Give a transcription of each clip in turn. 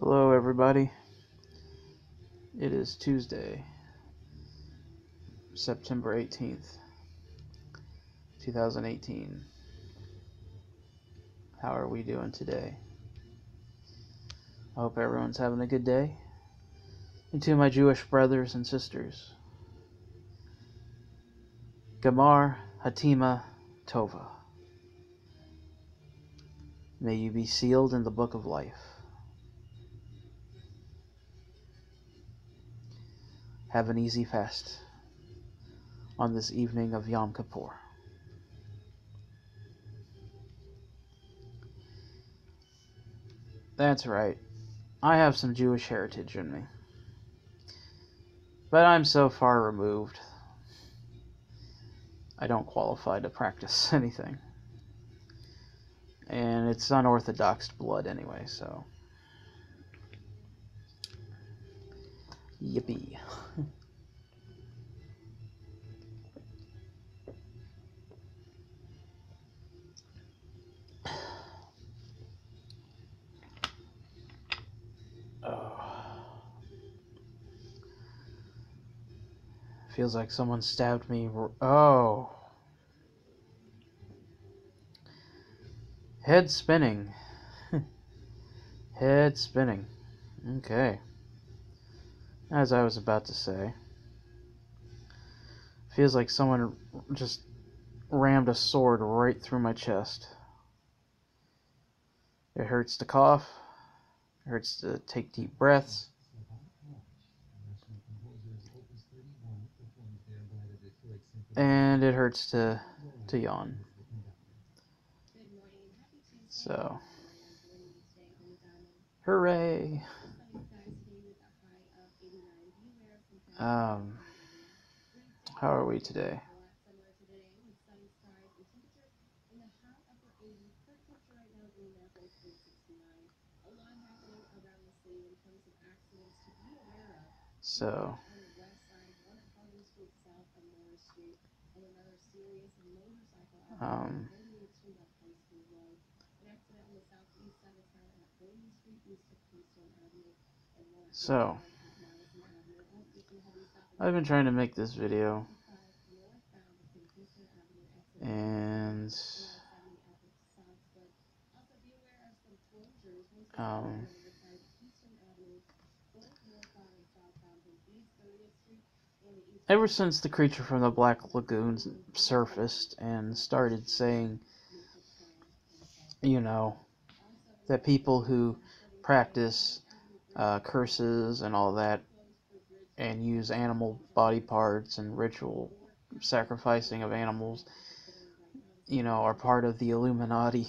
Hello everybody, it is Tuesday, September 18th, 2018. How are we doing today? I hope everyone's having a good day. And to my Jewish brothers and sisters, Gamar Hatima Tova. May you be sealed in the book of life. Have an easy fast on this evening of Yom Kippur. That's right, I have some Jewish heritage in me. But I'm so far removed, I don't qualify to practice anything. And it's unorthodox blood anyway, so. Yippee. Feels like someone stabbed me. Oh. Head spinning. Head spinning. Okay. As I was about to say. Feels like someone just rammed a sword right through my chest. It hurts to cough. It hurts to take deep breaths. And it hurts to yawn. So, hooray! How are we today? So, I've been trying to make this video, and ever since the creature from the Black Lagoon surfaced and started saying, you know, that people who practice curses and all that and use animal body parts and ritual sacrificing of animals, you know, are part of the Illuminati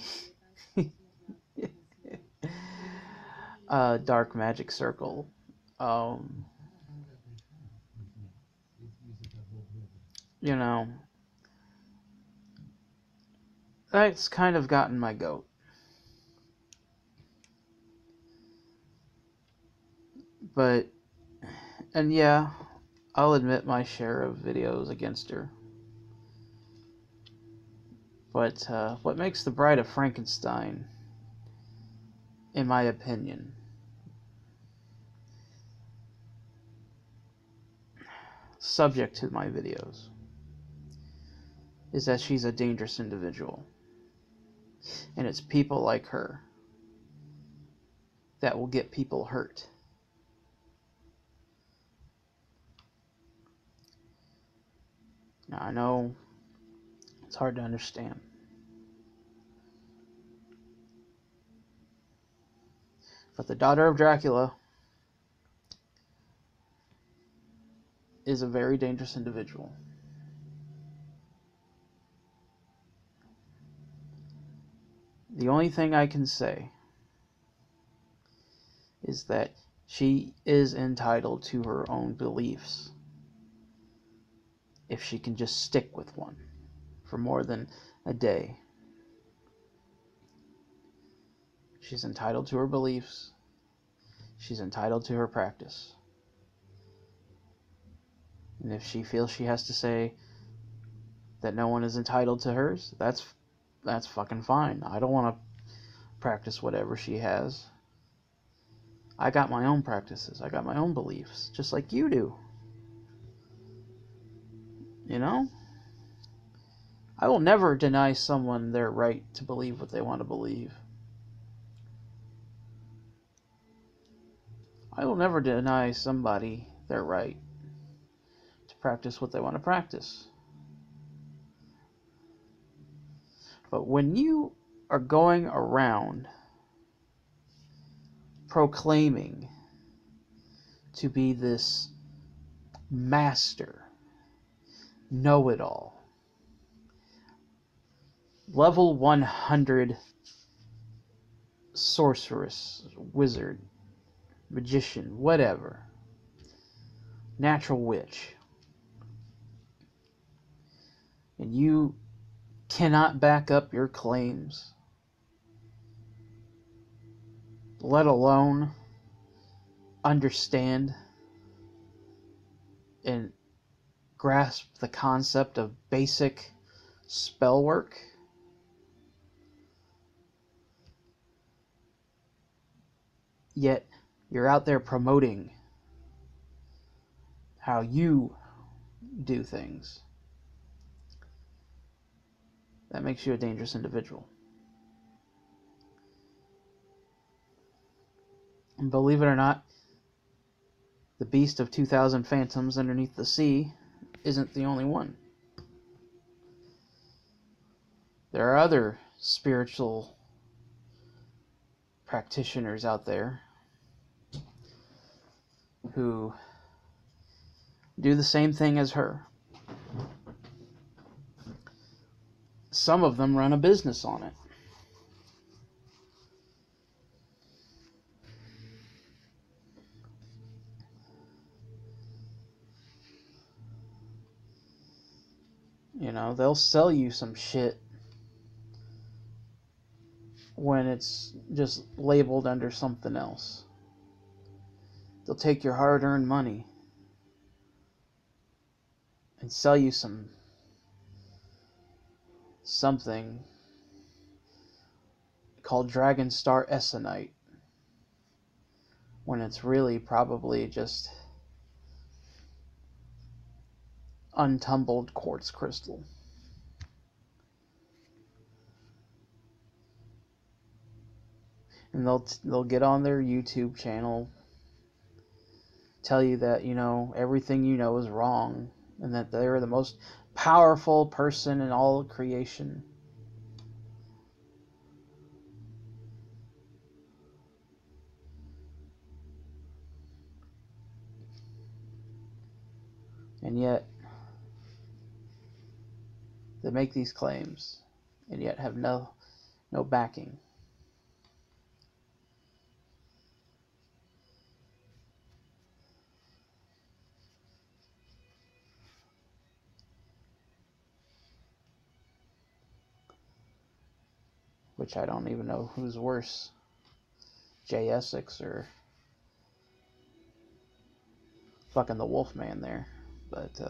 dark magic circle. You know, that's kind of gotten my goat. But, and yeah, I'll admit my share of videos against her. But what makes The Bride of Frankenstein, in my opinion, subject to my videos, is that she's a dangerous individual. And it's people like her that will get people hurt. Now, I know it's hard to understand. But the daughter of Dracula is a very dangerous individual. The only thing I can say is that she is entitled to her own beliefs if she can just stick with one for more than a day. She's entitled to her beliefs. She's entitled to her practice. And if she feels she has to say that no one is entitled to hers, that's fucking fine. I don't want to practice whatever she has. I got my own practices. I got my own beliefs, just like you do. You know? I will never deny someone their right to believe what they want to believe. I will never deny somebody their right to practice what they want to practice. But when you are going around proclaiming to be this master, know-it-all, level 100 sorceress, wizard, magician, whatever, natural witch, and you cannot back up your claims, let alone understand and grasp the concept of basic spell work, yet you're out there promoting how you do things. That makes you a dangerous individual. And believe it or not, the beast of 2,000 phantoms underneath the sea isn't the only one. There are other spiritual practitioners out there who do the same thing as her. Some of them run a business on it. You know, they'll sell you some shit when it's just labeled under something else. They'll take your hard-earned money and sell you something called Dragon Star Essonite when it's really probably just untumbled quartz crystal. And they'll get on their YouTube channel, tell you that, you know, everything you know is wrong, and that they're the most powerful person in all of creation. And yet, they make these claims, and yet have no backing. Which I don't even know who's worse, Jay Essex or fucking the Wolfman there. But,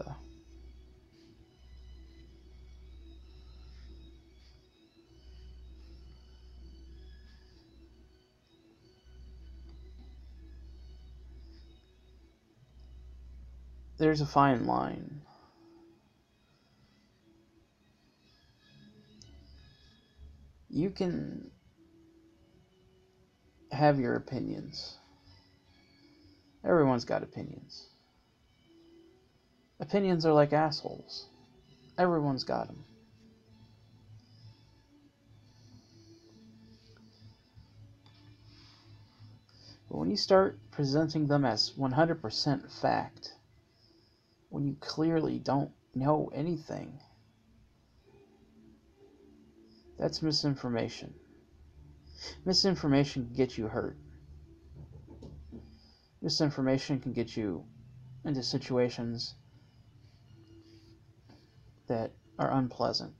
there's a fine line. You can have your opinions. Everyone's got opinions. Opinions are like assholes. Everyone's got them. But when you start presenting them as 100% fact, when you clearly don't know anything, that's misinformation. Misinformation can get you hurt. Misinformation can get you into situations that are unpleasant.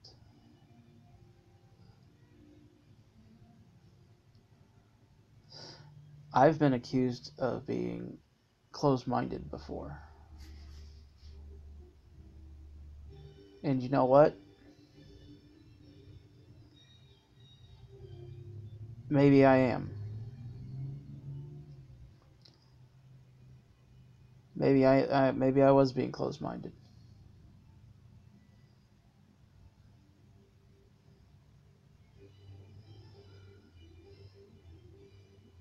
I've been accused of being closed-minded before. And you know what? Maybe I am. Maybe I was being closed-minded.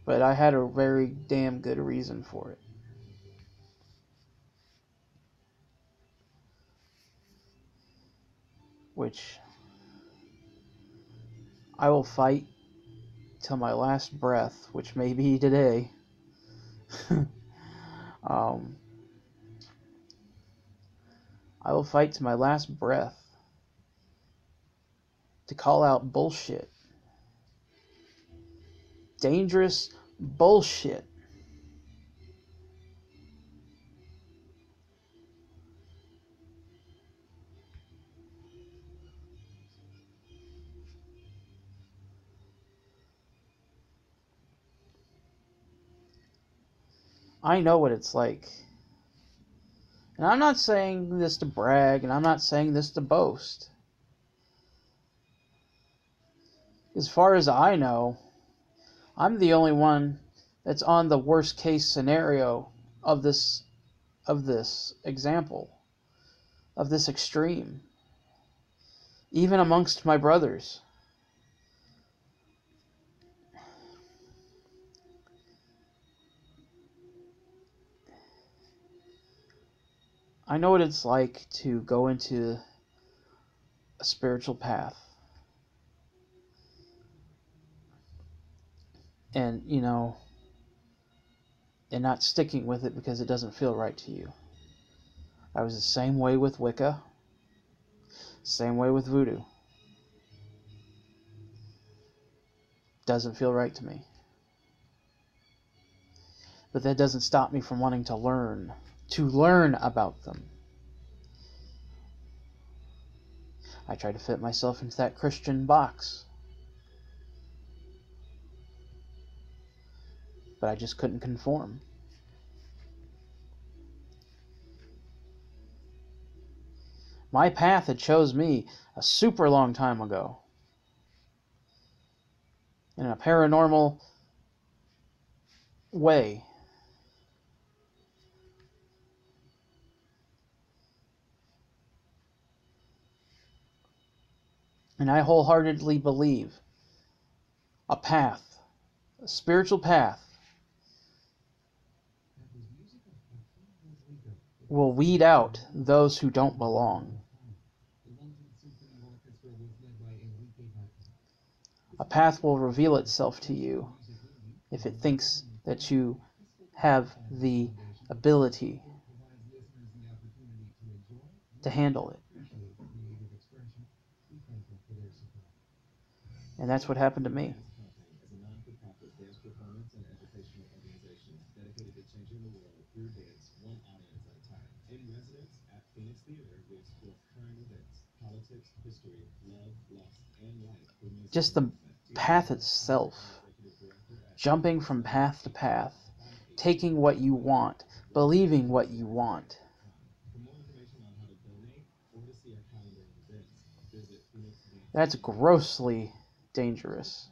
But I had a very damn good reason for it. Which I will fight till my last breath, which may be today. I will fight to my last breath to call out bullshit. Dangerous bullshit. I know what it's like. And I'm not saying this to brag, and I'm not saying this to boast. As far as I know, I'm the only one that's on the worst case scenario of this example, of this extreme, even amongst my brothers. I know what it's like to go into a spiritual path and, and not sticking with it because it doesn't feel right to you. I was the same way with Wicca, same way with Voodoo. Doesn't feel right to me. But that doesn't stop me from wanting to learn about them. I try to fit myself into that Christian box. But I just couldn't conform. My path had chose me a super long time ago. In a paranormal way. And I wholeheartedly believe a path, a spiritual path, will weed out those who don't belong. A path will reveal itself to you if it thinks that you have the ability to handle it. And that's what happened to me. Just the path itself, jumping from path to path, taking what you want, believing what you want. That's grossly dangerous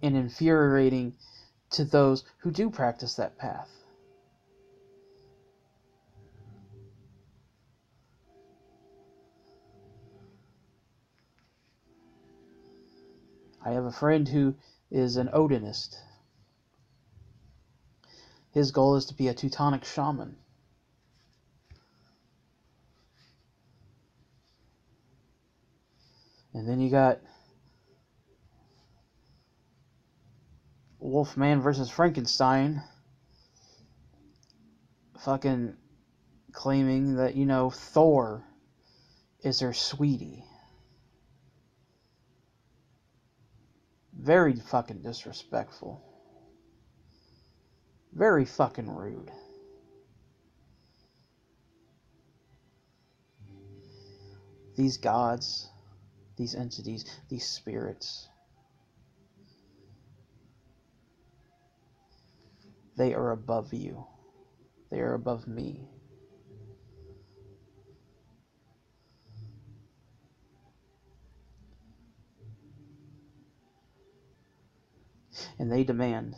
and infuriating to those who do practice that path. I have a friend who is an Odinist. His goal is to be a Teutonic shaman. And then you got Wolfman versus Frankenstein fucking claiming that, Thor is her sweetie. Very fucking disrespectful. Very fucking rude. These gods, these entities, these spirits, they are above you. They are above me. And they demand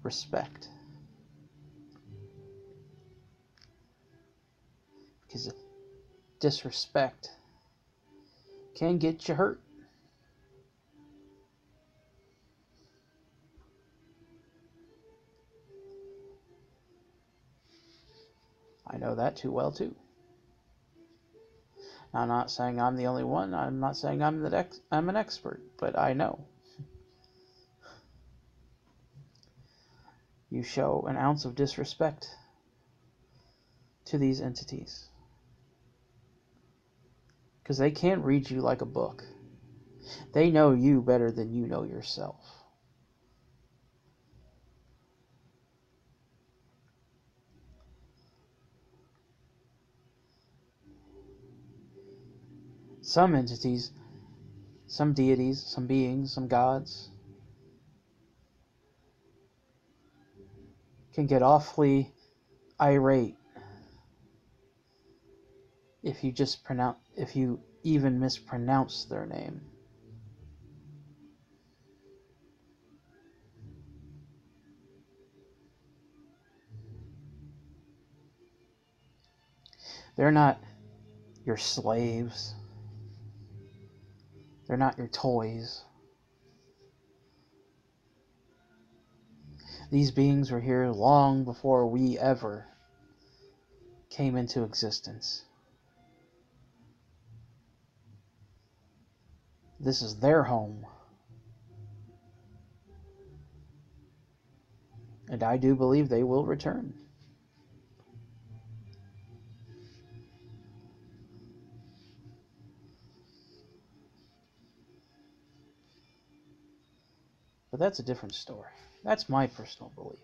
respect. Because disrespect can get you hurt. I know that too well too. I'm not saying I'm the only one. I'm not saying I'm an expert, but I know. You show an ounce of disrespect to these entities, because they can't read you like a book. They know you better than you know yourself. Some entities, some deities, some beings, some gods can get awfully irate if you even mispronounce their name. They're not your slaves. They're not your toys. These beings were here long before we ever came into existence. This is their home. And I do believe they will return. But that's a different story. That's my personal belief.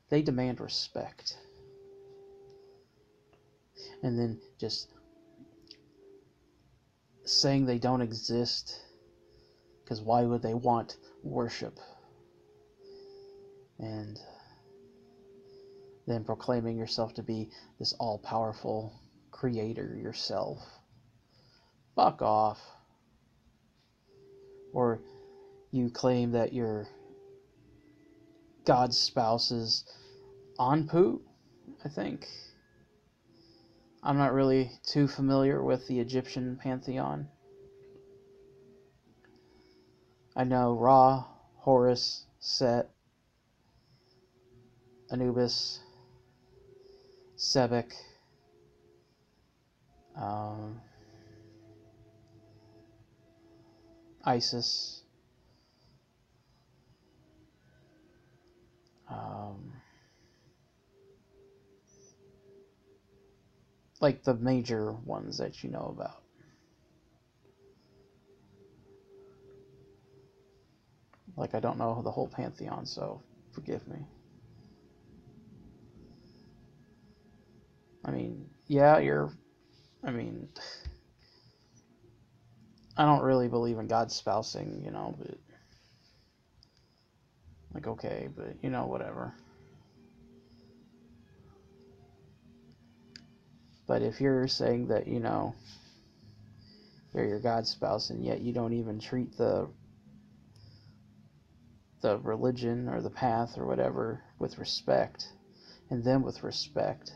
They demand respect. And then just saying they don't exist, because why would they want worship? And then proclaiming yourself to be this all-powerful creator yourself. Fuck off. Or you claim that you're God's spouse's Anpu, I think. I'm not really too familiar with the Egyptian pantheon. I know Ra, Horus, Set, Anubis, Sebek, Isis, like the major ones that you know about. Like, I don't know the whole pantheon, so forgive me. I mean, yeah, I don't really believe in God spousing, but like, okay, but whatever. But if you're saying that, they're your God spouse, and yet you don't even treat the religion or the path or whatever with respect, and them with respect,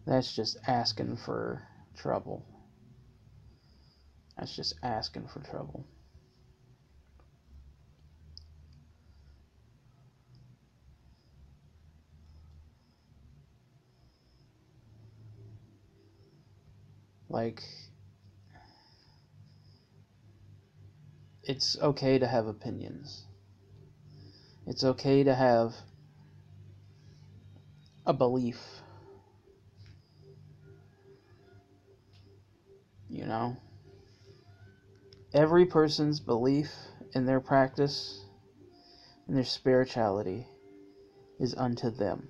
that's just asking for trouble. That's just asking for trouble. Like, it's okay to have opinions. It's okay to have a belief. Every person's belief in their practice and their spirituality is unto them.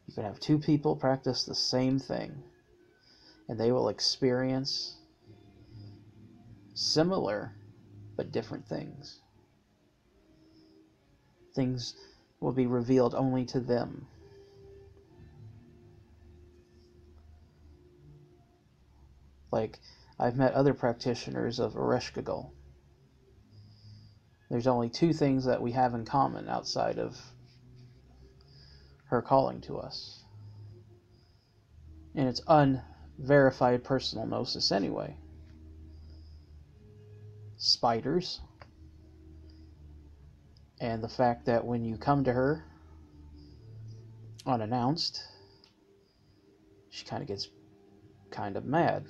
You can have two people practice the same thing, and they will experience similar but different things. Things will be revealed only to them. like I've met other practitioners of Ereshkigal. There's only two things that we have in common outside of her calling to us. And it's unverified personal gnosis anyway. Spiders. And the fact that when you come to her unannounced, she kind of gets kind of mad.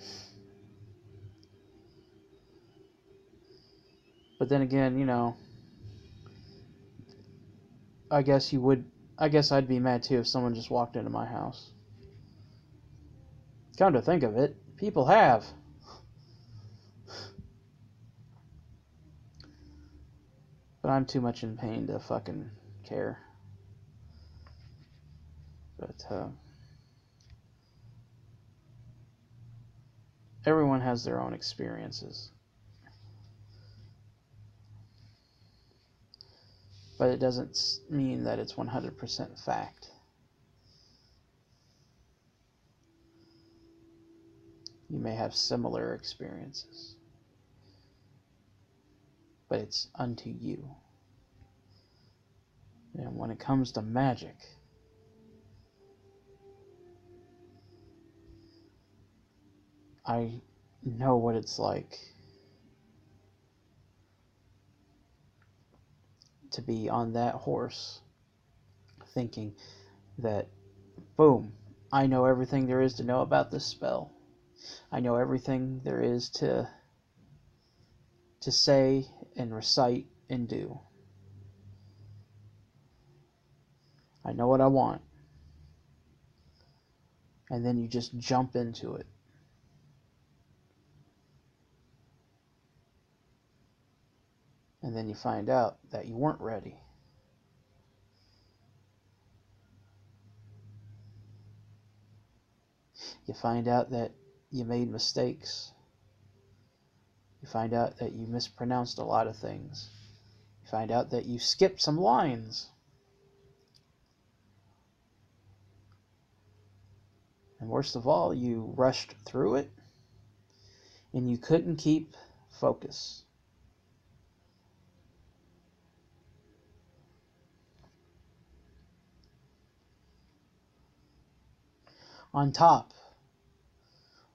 But then again, you know, I guess I'd be mad too if someone just walked into my house. Come to think of it, people have. But I'm too much in pain to fucking care. But, everyone has their own experiences. But it doesn't mean that it's 100% fact. You may have similar experiences. But it's unto you. And when it comes to magic, I know what it's like to be on that horse thinking that, boom, I know everything there is to know about this spell. I know everything there is to say and recite and do. I know what I want. And then you just jump into it. And then you find out that you weren't ready. You find out that you made mistakes. You find out that you mispronounced a lot of things. You find out that you skipped some lines. And worst of all, you rushed through it and you couldn't keep focus. On top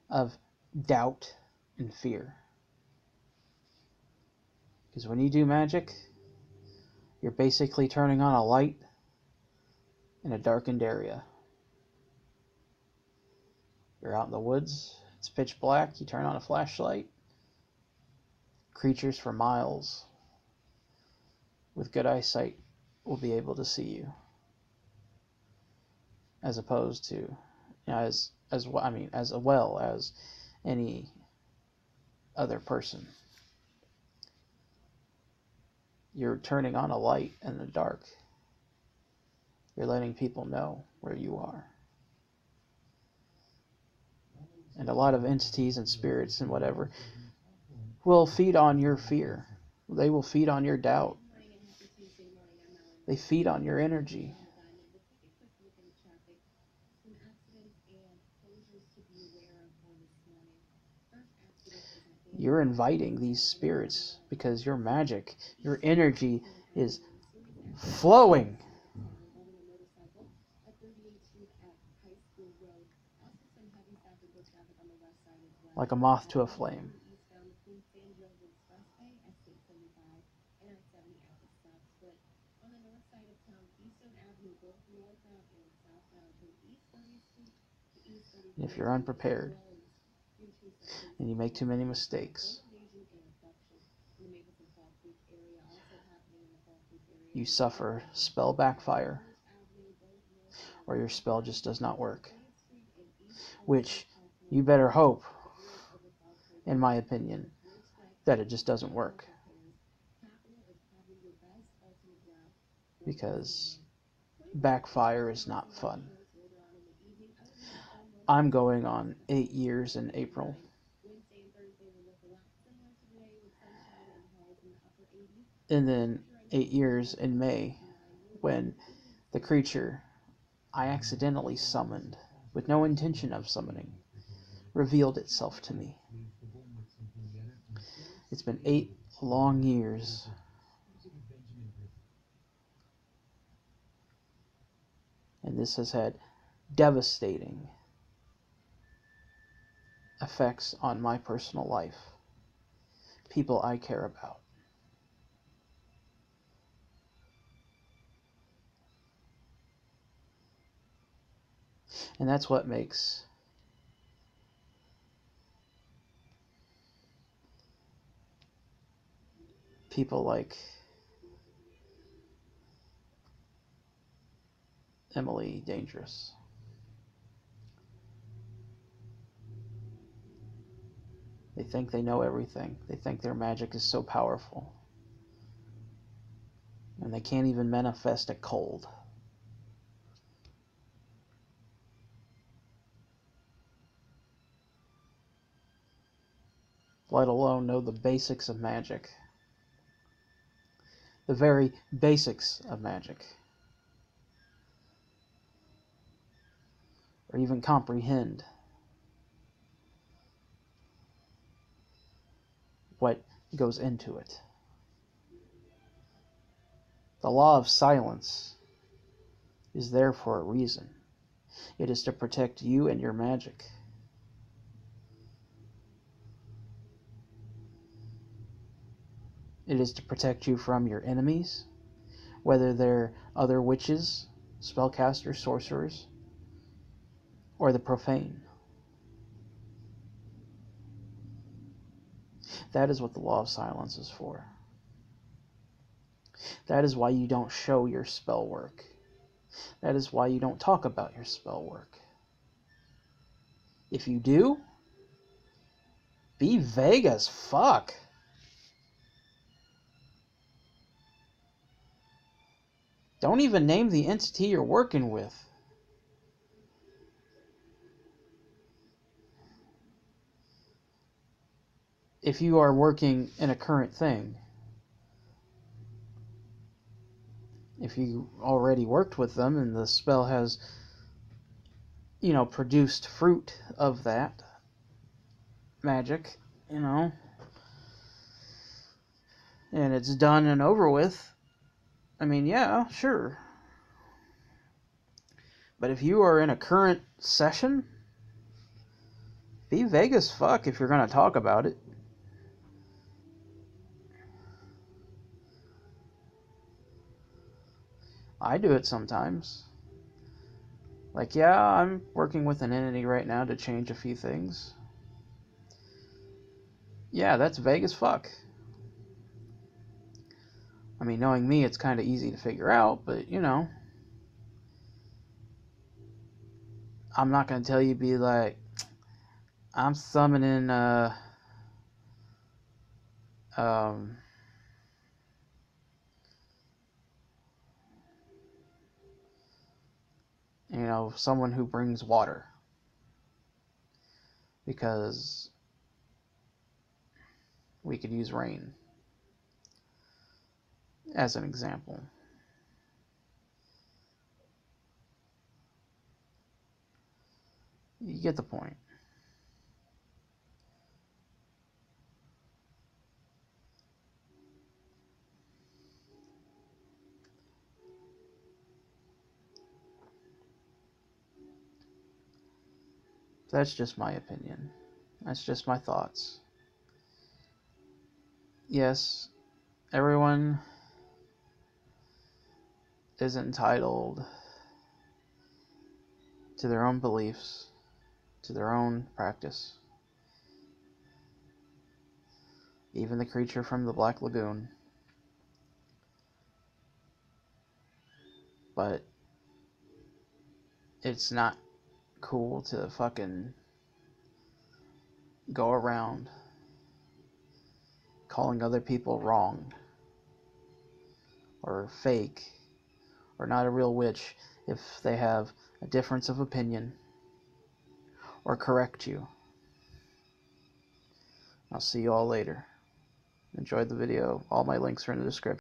of doubt and fear. Because when you do magic, you're basically turning on a light in a darkened area. You're out in the woods, it's pitch black, you turn on a flashlight. Creatures for miles with good eyesight will be able to see you. As opposed to, you know, as well as any other person. You're turning on a light in the dark. You're letting people know where you are. And a lot of entities and spirits and whatever will feed on your fear. They will feed on your doubt. They feed on your energy. You're inviting these spirits because your magic, your energy is flowing. Like a moth to a flame. And if you're unprepared and you make too many mistakes, you suffer spell backfire, or your spell just does not work. Which you better hope, in my opinion, that it just doesn't work. Because backfire is not fun. I'm going on 8 years in April. And then 8 years in May, when the creature I accidentally summoned, with no intention of summoning, revealed itself to me. It's been 8 long years. And this has had devastating effects on my personal life. People I care about. And that's what makes people like Emily dangerous. They think they know everything. They think their magic is so powerful. And they can't even manifest it cold. Let alone know the basics of magic. The very basics of magic. Or even comprehend what goes into it. The law of silence is there for a reason. It is to protect you and your magic. It is to protect you from your enemies, whether they're other witches, spellcasters, sorcerers, or the profane. That is what the law of silence is for. That is why you don't show your spell work. That is why you don't talk about your spell work. If you do, be vague as fuck. Don't even name the entity you're working with. If you are working in a current thing. If you already worked with them and the spell has, produced fruit of that magic, and it's done and over with, I mean, yeah, sure. But if you are in a current session, be vague as fuck if you're going to talk about it. I do it sometimes. Like, yeah, I'm working with an entity right now to change a few things. Yeah, that's vague as fuck. I mean, knowing me, it's kind of easy to figure out, but, I'm not going to tell you, be like, I'm summoning, someone who brings water. Because we could use rain as an example. You get the point. That's just my opinion. That's just my thoughts. Yes, everyone is entitled to their own beliefs, to their own practice. Even the creature from the Black Lagoon. But it's not cool to fucking go around calling other people wrong or fake or not a real witch if they have a difference of opinion or correct you. I'll see you all later. Enjoyed the video. All my links are in the description.